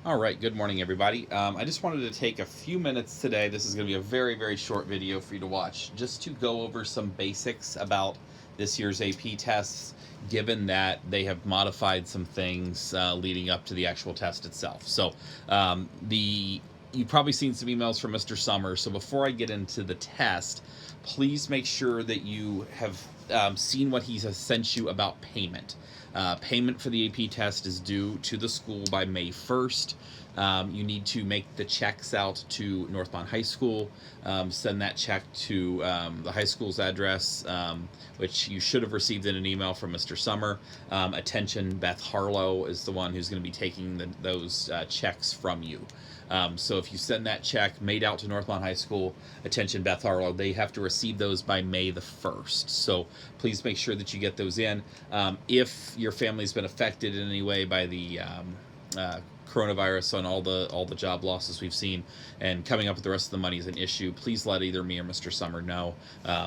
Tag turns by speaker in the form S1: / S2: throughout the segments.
S1: All right, good morning, everybody. I just wanted to take a few minutes today. This is going to be a very, very short video for you to watch, just to go over some basics about this year's AP tests, given that they have modified some things leading up to the actual test itself. So, you've probably seen some emails from Mr. Summers. So before I get into the test, please make sure that you have seen what he has sent you about payment. Payment for the AP test is due to the school by May 1st. You need to make the checks out to Northmont High School, send that check to the high school's address, which you should have received in an email from Mr. Summer. Attention, Beth Harlow is the one who's going to be taking those checks from you. So if you send that check made out to Northmont High School, attention Beth Harlow, they have to receive those by May the 1st. So please make sure that you get those in. If your family's been affected in any way by the coronavirus and all the job losses we've seen, and coming up with the rest of the money is an issue, please let either me or Mr. Summer know.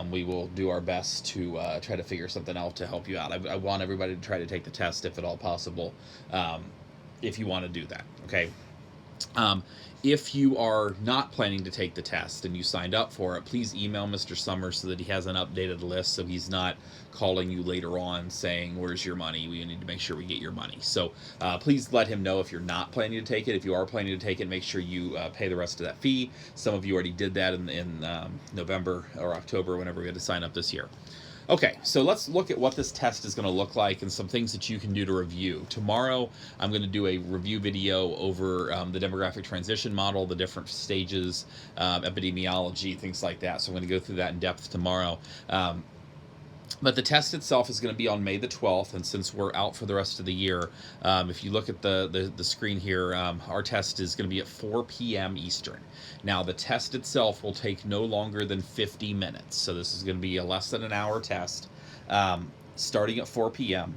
S1: We will do our best to try to figure something out to help you out. I want everybody to try to take the test if at all possible, if you want to do that, okay? If you are not planning to take the test and you signed up for it, please email Mr. Summers so that he has an updated list, so he's not calling you later on saying, where's your money? We need to make sure we get your money. So please let him know if you're not planning to take it. If you are planning to take it, make sure you pay the rest of that fee. Some of you already did that in November or October, whenever we had to sign up this year. Okay, so let's look at what this test is going to look like and some things that you can do to review. Tomorrow, I'm going to do a review video over the demographic transition model, the different stages, epidemiology, things like that. So I'm going to go through that in depth tomorrow. But the test itself is going to be on May the 12th, and since we're out for the rest of the year, if you look at the screen here, our test is going to be at 4 p.m. Eastern. Now, the test itself will take no longer than 50 minutes, so this is going to be a less than an hour test, starting at 4 p.m.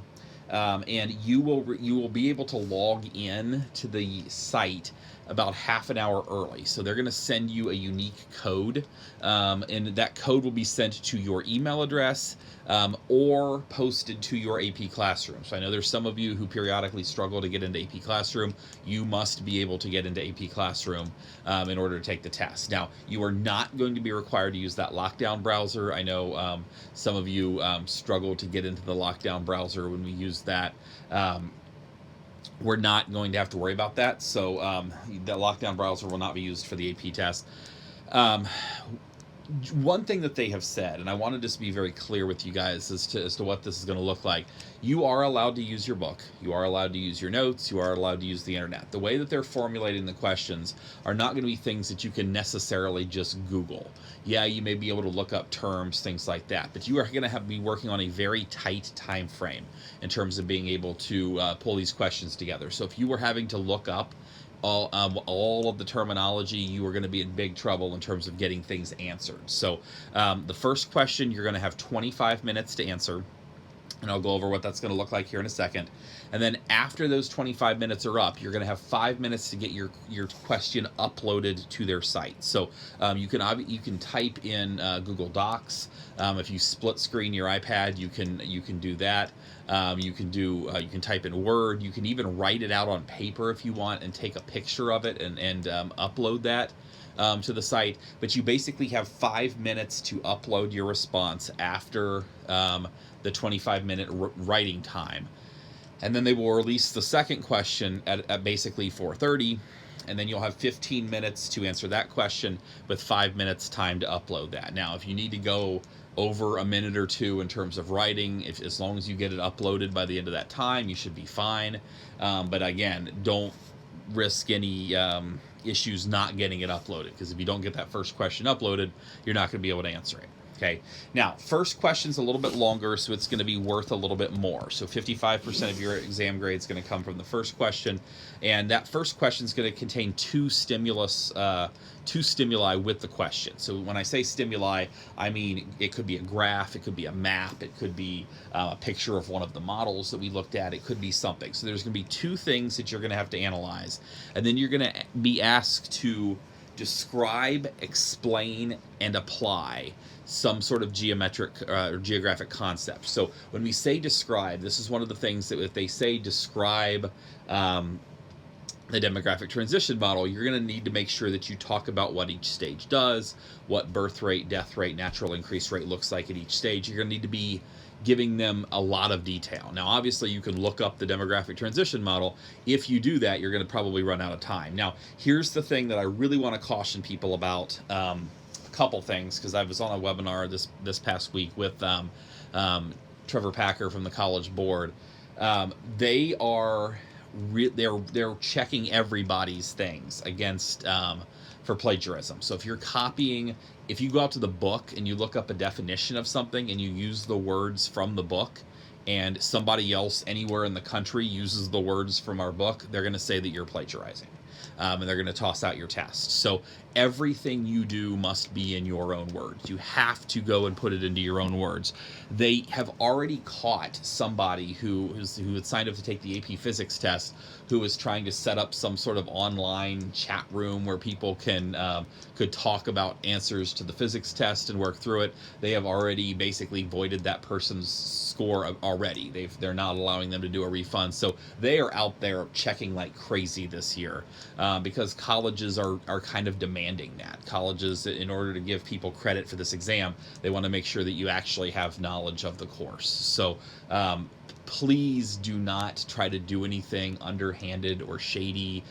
S1: And you will be able to log in to the site about half an hour early. So they're going to send you a unique code, and that code will be sent to your email address or posted to your AP Classroom. So I know there's some of you who periodically struggle to get into AP Classroom. You must be able to get into AP Classroom in order to take the test. Now, you are not going to be required to use that lockdown browser. I know some of you struggle to get into the lockdown browser when we use that. We're not going to have to worry about that. So the lockdown browser will not be used for the AP test. One thing that they have said, and I want to just be very clear with you guys as to what this is going to look like. You are allowed to use your book. You are allowed to use your notes. You are allowed to use the internet. The way that they're formulating the questions are not going to be things that you can necessarily just Google. Yeah, you may be able to look up terms, things like that, but you are going to be working on a very tight time frame in terms of being able to pull these questions together. So if you were having to look up all of the terminology, you are going to be in big trouble in terms of getting things answered. So the first question, you're going to have 25 minutes to answer, and I'll go over what that's going to look like here in a second. And then after those 25 minutes are up, you're going to have 5 minutes to get your question uploaded to their site. So you can type in Google Docs. If you split screen your iPad, you can do that. You can type in Word. You can even write it out on paper if you want and take a picture of it and upload that to the site. But you basically have 5 minutes to upload your response after the 25-minute writing time. And then they will release the second question at basically 4:30, and then you'll have 15 minutes to answer that question with 5 minutes time to upload that. Now, if you need to go over a minute or two in terms of writing, as long as you get it uploaded by the end of that time, you should be fine. But again, don't risk any issues not getting it uploaded, because if you don't get that first question uploaded, you're not going to be able to answer it. Okay, now first question's a little bit longer, so it's going to be worth a little bit more. So 55% of your exam grade is going to come from the first question, and that first question is going to contain two stimuli with the question. So when I say stimuli, I mean it could be a graph, it could be a map, it could be a picture of one of the models that we looked at, it could be something. So there's going to be two things that you're going to have to analyze, and then you're going to be asked to describe, explain, and apply some sort of geometric or geographic concept. So when we say describe, this is one of the things that if they say describe the demographic transition model, you're going to need to make sure that you talk about what each stage does, what birth rate, death rate, natural increase rate looks like at each stage. You're going to need to be giving them a lot of detail. Now, obviously, you can look up the demographic transition model. If you do that, you're going to probably run out of time. Now, here's the thing that I really want to caution people about. A couple things, because I was on a webinar this past week with Trevor Packer from the College Board. They are they're checking everybody's things against for plagiarism. So if you're copying, if you go out to the book and you look up a definition of something and you use the words from the book, and somebody else anywhere in the country uses the words from our book, they're going to say that you're plagiarizing. And they're going to toss out your test. So everything you do must be in your own words. You have to go and put it into your own words. They have already caught somebody who had signed up to take the AP Physics test, who was trying to set up some sort of online chat room where people could talk about answers to the physics test and work through it. They have already basically voided that person's score already. They're not allowing them to do a refund. So they are out there checking like crazy this year. Because colleges are kind of demanding that. Colleges, in order to give people credit for this exam, they want to make sure that you actually have knowledge of the course. So please do not try to do anything underhanded or shady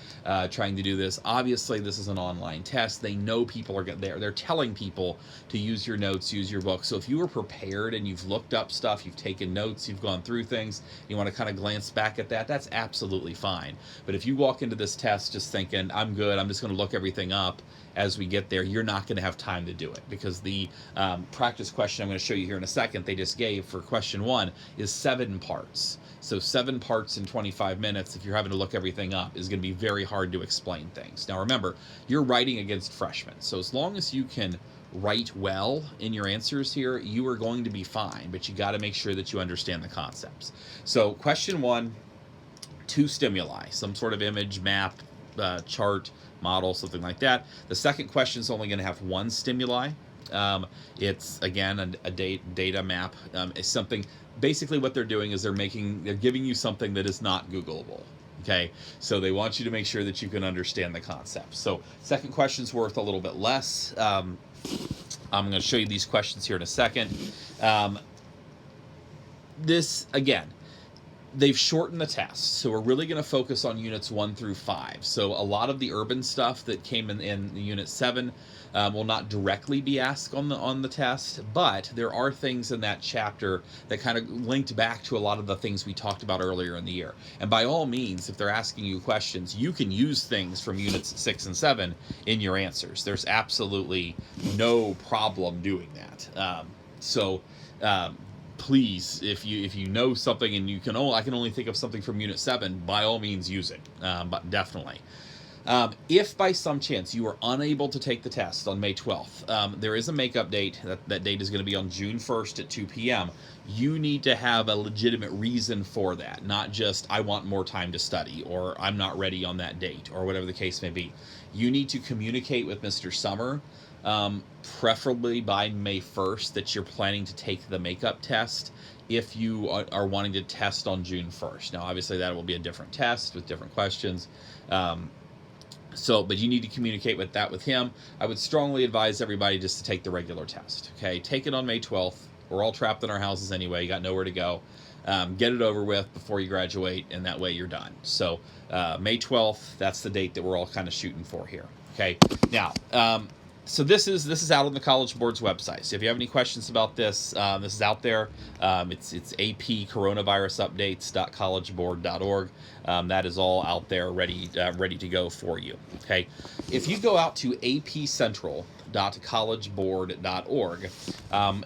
S1: trying to do this. Obviously, this is an online test. They know people are there. They're telling people to use your notes, use your book. So if you were prepared and you've looked up stuff, you've taken notes, you've gone through things, you want to kind of glance back at that, that's absolutely fine. But if you walk into this test just thinking, I'm good, I'm just going to look everything up as we get there, you're not going to have time to do it, because the practice question I'm going to show you here in a second they just gave for question 1 is 7 parts. So 7 parts in 25 minutes, if you're having to look everything up, is going to be very hard to explain things. Now remember, you're writing against freshmen, so as long as you can write well in your answers here, you are going to be fine, but you got to make sure that you understand the concepts. So question 1, 2 stimuli, some sort of image, map, chart, model, something like that. The second question is only going to have 1 stimuli. It's again a data map. It's something. Basically, what they're doing is they're giving you something that is not Googleable. Okay, so they want you to make sure that you can understand the concept. So second question's worth a little bit less. I'm going to show you these questions here in a second. This again, they've shortened the test, so we're really going to focus on units 1 through 5. So a lot of the urban stuff that came in unit 7 will not directly be asked on the test, but there are things in that chapter that kind of linked back to a lot of the things we talked about earlier in the year. And by all means, if they're asking you questions, you can use things from units 6 and 7 in your answers. There's absolutely no problem doing that. Please, if you know something and you can, I can only think of something from Unit 7, by all means use it, but definitely. If by some chance you are unable to take the test on May 12th, there is a makeup date. That date is going to be on June 1st at 2 p.m. You need to have a legitimate reason for that, not just, I want more time to study, or I'm not ready on that date, or whatever the case may be. You need to communicate with Mr. Summer, preferably by May 1st, that you're planning to take the makeup test if you are wanting to test on June 1st. Now, obviously, that will be a different test with different questions. But you need to communicate with him. I would strongly advise everybody just to take the regular test. Okay, take it on May 12th. We're all trapped in our houses anyway. You got nowhere to go. Get it over with before you graduate, and that way you're done. So May 12th, that's the date that we're all kind of shooting for here. Okay, now, so this is out on the College Board's website. So if you have any questions about this, this is out there. It's apcoronavirusupdates.collegeboard.org. That is all out there, ready to go for you. Okay, if you go out to apcentral.collegeboard.org,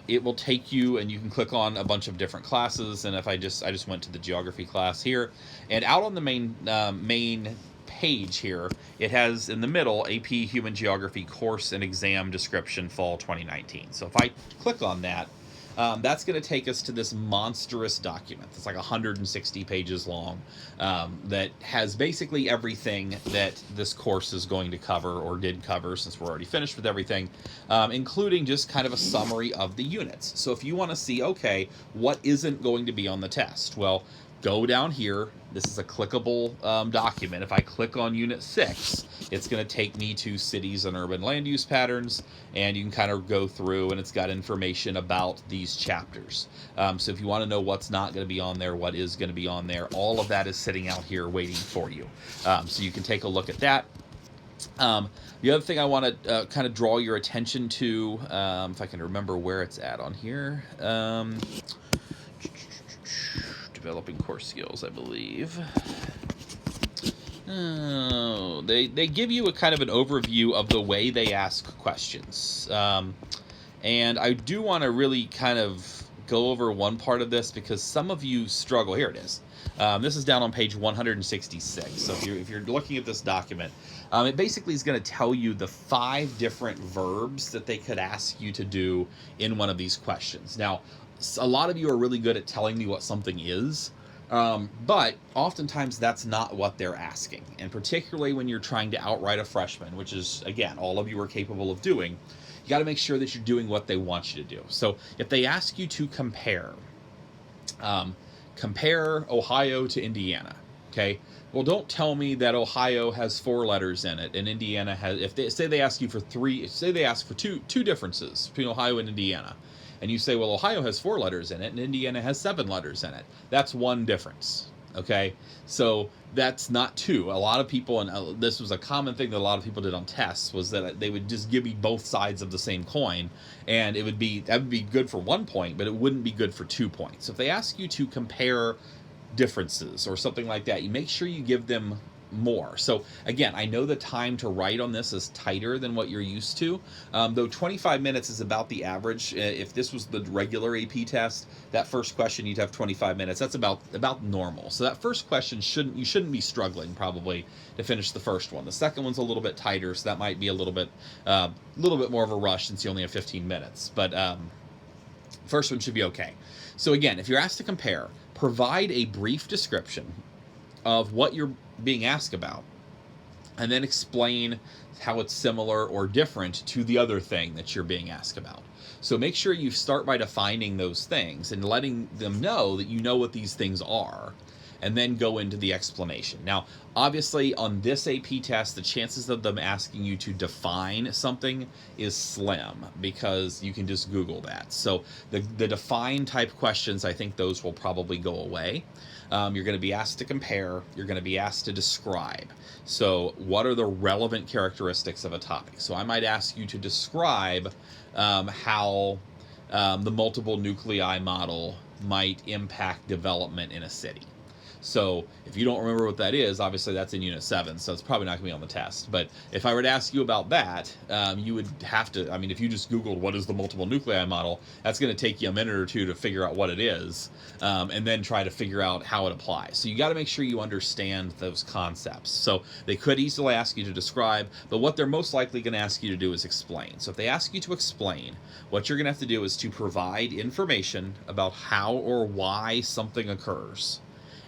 S1: it will take you, and you can click on a bunch of different classes. And if I just went to the geography class here, and out on the main page here, it has in the middle AP Human Geography course and exam description fall 2019. So if I click on that, that's going to take us to this monstrous document. It's like 160 pages long, that has basically everything that this course is going to cover, or did cover, since we're already finished with everything, including just kind of a summary of the units. So if you want to see, okay, what isn't going to be on the test? Well, go down here. This is a clickable document. If I click on Unit 6, it's going to take me to cities and urban land use patterns, and you can kind of go through, and it's got information about these chapters. So if you want to know what's not going to be on there, what is going to be on there, all of that is sitting out here waiting for you. So you can take a look at that. The other thing I want to kind of draw your attention to, if I can remember where it's at on here, developing core skills, I believe. Oh, they give you a kind of an overview of the way they ask questions. And I do want to really kind of go over one part of this because some of you struggle. Here it is. This is down on page 166. So if you're looking at this document, it basically is going to tell you the 5 different verbs that they could ask you to do in one of these questions. Now, a lot of you are really good at telling me what something is, but oftentimes that's not what they're asking. And particularly when you're trying to outright a freshman, which is, again, all of you are capable of doing, you got to make sure that you're doing what they want you to do. So if they ask you to compare Ohio to Indiana, okay? Well, don't tell me that Ohio has 4 letters in it and Indiana has, if they say they ask you for 3, say they ask for two differences between Ohio and Indiana, and you say, well, Ohio has 4 letters in it and Indiana has 7 letters in it. That's one difference, okay? So that's not 2. A lot of people, and this was a common thing that a lot of people did on tests, was that they would just give me both sides of the same coin, and that would be good for 1 point, but it wouldn't be good for 2 points. So if they ask you to compare differences or something like that, you make sure you give them more. So again, I know the time to write on this is tighter than what you're used to, though 25 minutes is about the average. If this was the regular AP test, that first question you'd have 25 minutes. That's about normal. So that first question you shouldn't be struggling probably to finish the first one. The second one's a little bit tighter, so that might be a little bit more of a rush since you only have 15 minutes. But first one should be okay. So again, if you're asked to compare, provide a brief description of what you're being asked about, and then explain how it's similar or different to the other thing that you're being asked about. So make sure you start by defining those things and letting them know that you know what these things are, and then go into the explanation. Now, obviously, on this AP test, the chances of them asking you to define something is slim because you can just Google that. So the define type questions, I think those will probably go away. You're going to be asked to compare. You're going to be asked to describe. So what are the relevant characteristics of a topic? So I might ask you to describe how the multiple nuclei model might impact development in a city. So if you don't remember what that is, obviously that's in Unit 7, so it's probably not going to be on the test. But if I were to ask you about that, you would have to, I mean, if you just Googled what is the multiple nuclei model, that's going to take you a minute or two to figure out what it is, and then try to figure out how it applies. So you got to make sure you understand those concepts. So they could easily ask you to describe, but what they're most likely going to ask you to do is explain. So if they ask you to explain, what you're going to have to do is to provide information about how or why something occurs,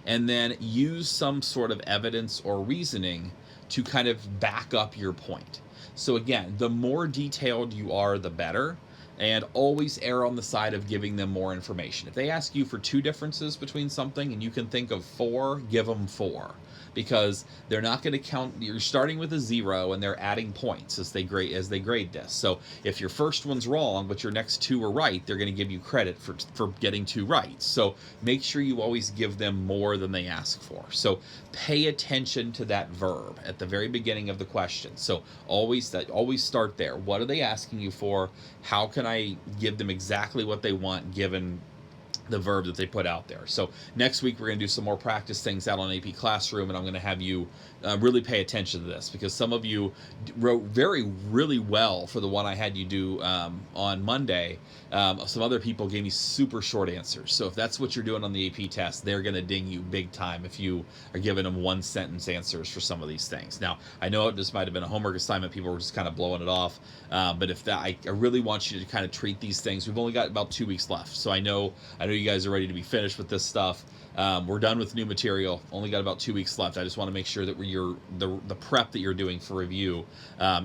S1: and then use some sort of evidence or reasoning to kind of back up your point. So again, the more detailed you are, the better, and always err on the side of giving them more information. If they ask you for 2 differences between something and you can think of 4, give them 4. Because they're not going to count, you're starting with a 0 and they're adding points as they grade this. So if your first one's wrong but your next 2 are right, they're going to give you credit for getting 2 right. So make sure you always give them more than they ask for. So pay attention to that verb at the very beginning of the question. So always start there. What are they asking you for? How can I give them exactly what they want given the verb that they put out there? So next week we're going to do some more practice things out on AP Classroom, and I'm going to have you really pay attention to this, because some of you wrote really well for the one I had you do on Monday. Some other people gave me super short answers. So if that's what you're doing on the AP test, they're going to ding you big time if you are giving them 1-sentence answers for some of these things. Now, I know this might have been a homework assignment. People were just kind of blowing it off. But if that, I really want you to kind of treat these things. We've only got about 2 weeks left. So I know you guys are ready to be finished with this stuff. We're done with new material. Only got about 2 weeks left. I just want to make sure that the prep that you're doing for review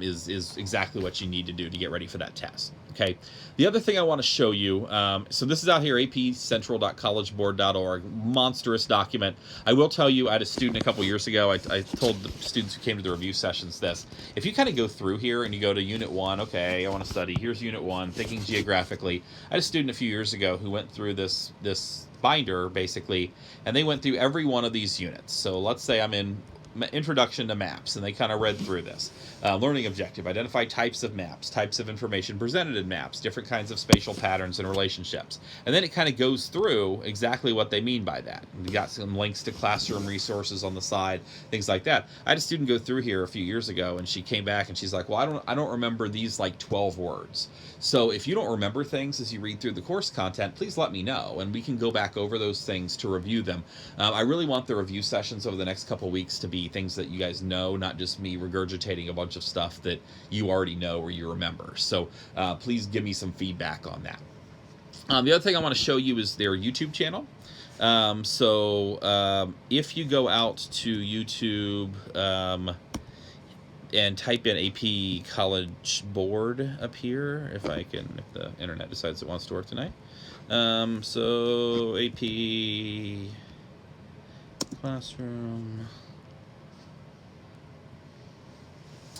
S1: is exactly what you need to do to get ready for that test. Okay. The other thing I want to show you, so this is out here, apcentral.collegeboard.org, monstrous document. I will tell you, I had a student a couple years ago, I told the students who came to the review sessions this. If you kind of go through here and you go to Unit 1, okay, I want to study, here's Unit 1, thinking geographically. I had a student a few years ago who went through this binder, basically, and they went through every one of these units. So let's say I'm in Introduction to Maps, and they kind of read through this. Learning objective, identify types of maps, types of information presented in maps, different kinds of spatial patterns and relationships. And then it kind of goes through exactly what they mean by that. We got some links to classroom resources on the side, things like that. I had a student go through here a few years ago, and she came back and she's like, well, I don't remember these like 12 words. So if you don't remember things as you read through the course content, please let me know, and we can go back over those things to review them. I really want the review sessions over the next couple weeks to be things that you guys know, not just me regurgitating a bunch of stuff that you already know or you remember. So please give me some feedback on that. The other thing I want to show you is their YouTube channel. If you go out to YouTube and type in AP College Board up here, if the internet decides it wants to work tonight. AP Classroom.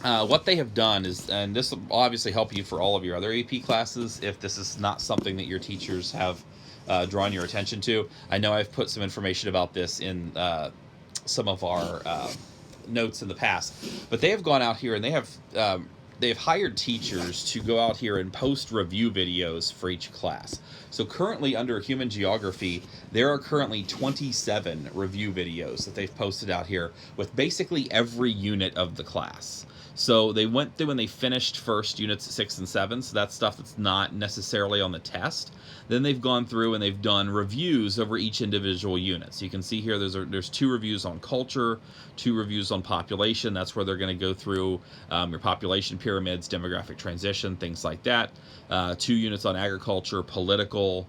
S1: What they have done is, and this will obviously help you for all of your other AP classes if this is not something that your teachers have drawn your attention to. I know I've put some information about this in some of our notes in the past, but they have gone out here and they've hired teachers to go out here and post review videos for each class. So currently under Human Geography, there are currently 27 review videos that they've posted out here with basically every unit of the class. So they went through and they finished first units 6 and 7, so that's stuff that's not necessarily on the test. Then they've gone through and they've done reviews over each individual unit. So you can see here there's 2 reviews on culture, 2 reviews on population. That's where they're going to go through your population pyramids, demographic transition, things like that. 2 units on agriculture, political,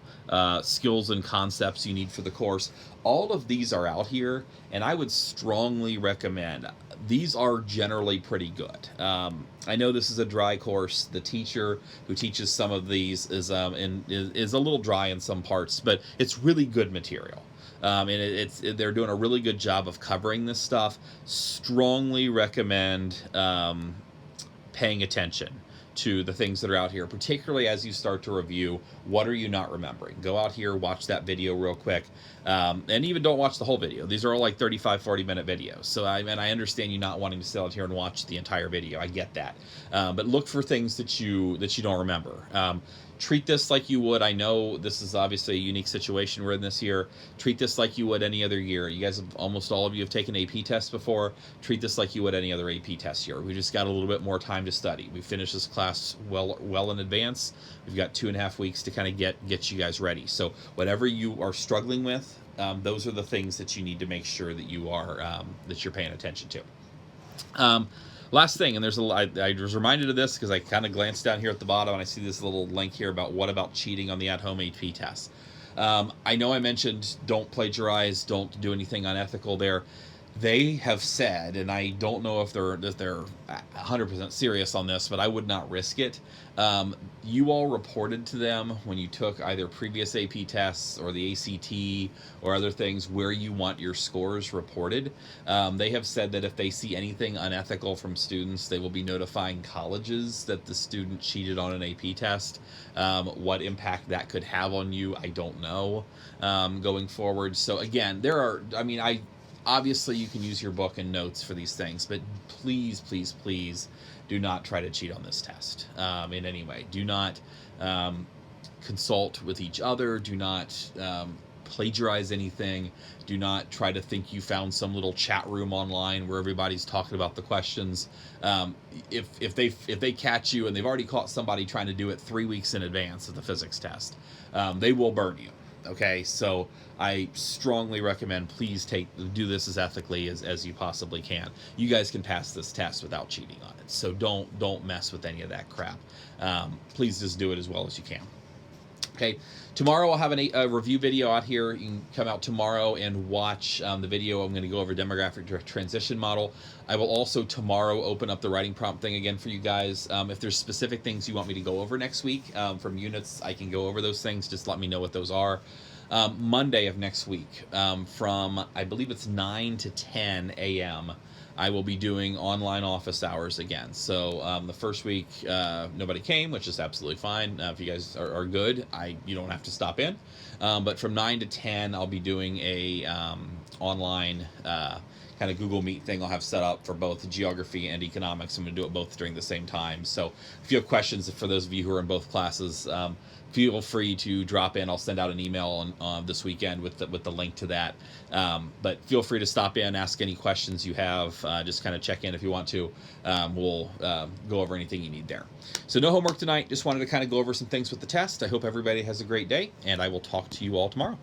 S1: skills and concepts you need for the course. All of these are out here, and I would strongly recommend. These are generally pretty good. I know this is a dry course. The teacher who teaches some of these is a little dry in some parts, but it's really good material. And they're doing a really good job of covering this stuff. Strongly recommend paying attention to the things that are out here, particularly as you start to review. What are you not remembering? Go out here, watch that video real quick, and even don't watch the whole video. These are all like 35-40 minute videos, so I understand you not wanting to sit out here and watch the entire video. I get that, but look for things that you don't remember. Treat this like you would, I know this is obviously a unique situation we're in this year, treat this like you would any other year. You guys have, almost all of you have taken AP tests before. Treat this like you would any other AP test year. We just got a little bit more time to study. We finished this class well in advance. We've got 2.5 weeks to kind of get you guys ready. So whatever you are struggling with, those are the things that you need to make sure that you are that you're paying attention to. Last thing, and I was reminded of this because I kind of glanced down here at the bottom and I see this little link here about what about cheating on the at-home AP test. I know I mentioned don't plagiarize, don't do anything unethical there. They have said, and I don't know if they're 100% serious on this, but I would not risk it. You all reported to them when you took either previous AP tests or the ACT or other things where you want your scores reported. They have said that if they see anything unethical from students, they will be notifying colleges that the student cheated on an AP test. What impact that could have on you, I don't know, going forward. So again, obviously you can use your book and notes for these things, but please, please, please do not try to cheat on this test in any way. Do not consult with each other. Do not plagiarize anything. Do not try to think you found some little chat room online where everybody's talking about the questions. If they catch you, and they've already caught somebody trying to do it 3 weeks in advance of the physics test, they will burn you. Okay, so I strongly recommend please do this as ethically as you possibly can. You guys can pass this test without cheating on it, so don't mess with any of that crap. Please just do it as well as you can. Okay, tomorrow I'll have a review video out here. You can come out tomorrow and watch the video. I'm going to go over demographic transition model. I will also tomorrow open up the writing prompt thing again for you guys. If there's specific things you want me to go over next week from units, I can go over those things. Just let me know what those are. Monday of next week from, I believe it's 9 to 10 a.m., I will be doing online office hours again. So the first week, nobody came, which is absolutely fine. If you guys are good, you don't have to stop in. But from 9 to 10, I'll be doing a online kind of Google Meet thing I'll have set up for both geography and economics. I'm going to do it both during the same time. So if you have questions, for those of you who are in both classes, feel free to drop in. I'll send out an email on this weekend with the link to that. But feel free to stop in, ask any questions you have. Just kind of check in if you want to. We'll go over anything you need there. So no homework tonight. Just wanted to kind of go over some things with the test. I hope everybody has a great day, and I will talk to you all tomorrow.